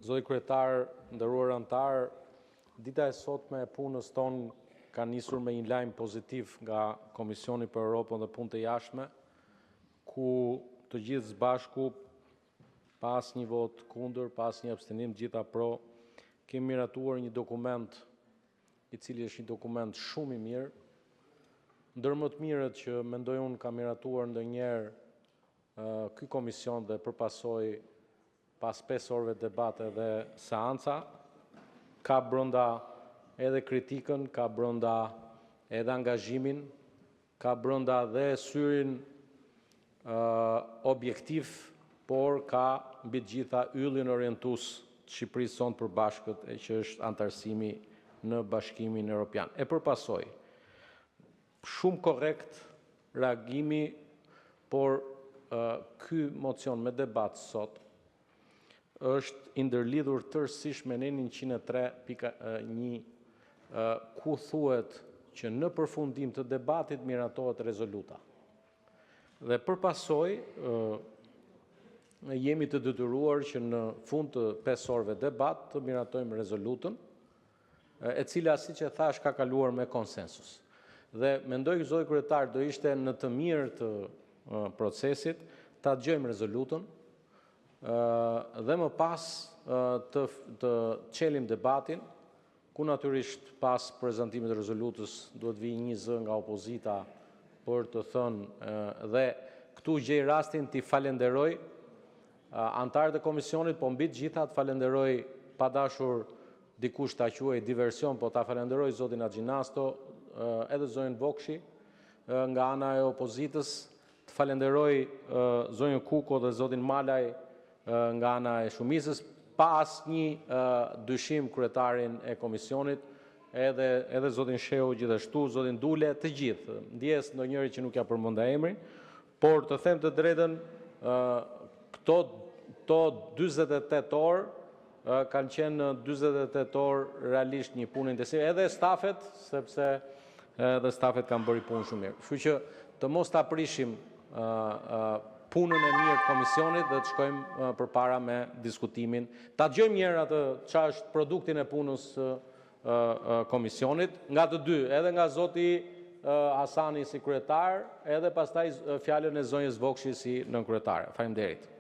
Zoti kryetar, nderuar antar, dita e sotme e punës tonë ka nisur me një lajm pozitiv nga Komisioni për Europën dhe Punë të Jashtme, ku të gjithë së bashku, pas një vot kundër, pas një abstenim, gjitha pro, kemi miratuar një dokument i cili është një dokument shumë i mirë, ndër më të mirët që mendoj unë ka miratuar ndonjëherë ky komision dhe përpasoi pas 5 orëve debate dhe seanca, ka brenda edhe kritikën, ka brenda edhe angazhimin, ka brenda dhe syrin objektiv, por ka mbi të gjitha yllin orientues të Shqipërisë sonë përbashkët, që është antarësimi në Bashkimin Evropian. E përpasoi shumë korrekt reagimi, por ky mocion me debat sot është i ndërlidhur tërësisht me nenin 103.1, ku thuhet që në përfundim të debatit miratohet rezoluta. Dhe përpasoj, jemi të detyruar që në fund të 5 orëve debat të miratojmë rezolutën, e cila, siç e thash, ka kaluar me konsensus. Dhe mendoj që zoti kryetar do ishte në të mirë të procesit ta dëgjojmë rezolutën dhe më pas të çelim debatin, ku natyrisht pas prezantimit të rezolutës duhet vijë një zë nga opozita për të thënë, dhe këtu gjej rastin t'i falenderoj antarët e komisionit, po mbi të gjitha të falenderoj, pa dashur dikush ta quajë diversion, po ta falenderoj zotin Axhinasto, edhe zonjën Vokshi, nga ana e opozitës, të falenderoj zonjën Kuko dhe zotin Malaj nga ana e shumicës, pa asnjë dyshim kryetarin e komisionit, edhe zotin Shehu gjithashtu, zotin Dule, të gjithë, ndjes ndonjëri që nuk ja përmenda emrin, por të them të drejtën, këto 48 orë kanë qenë 48 orë realisht një punë intensive, edhe stafet, sepse edhe stafet kanë bërë punë shumë mirë. Kështu që të mos ta prishim punën e mirë të komisionit dhe të shkojmë përpara me diskutimin. Ta dëgjojmë një herë atë çfarë është produktin e punës komisionit, nga të dy, edhe nga zoti Hasani si kryetar, edhe pastaj fjalën e zonjës Vokshi si nënkryetare. Faleminderit.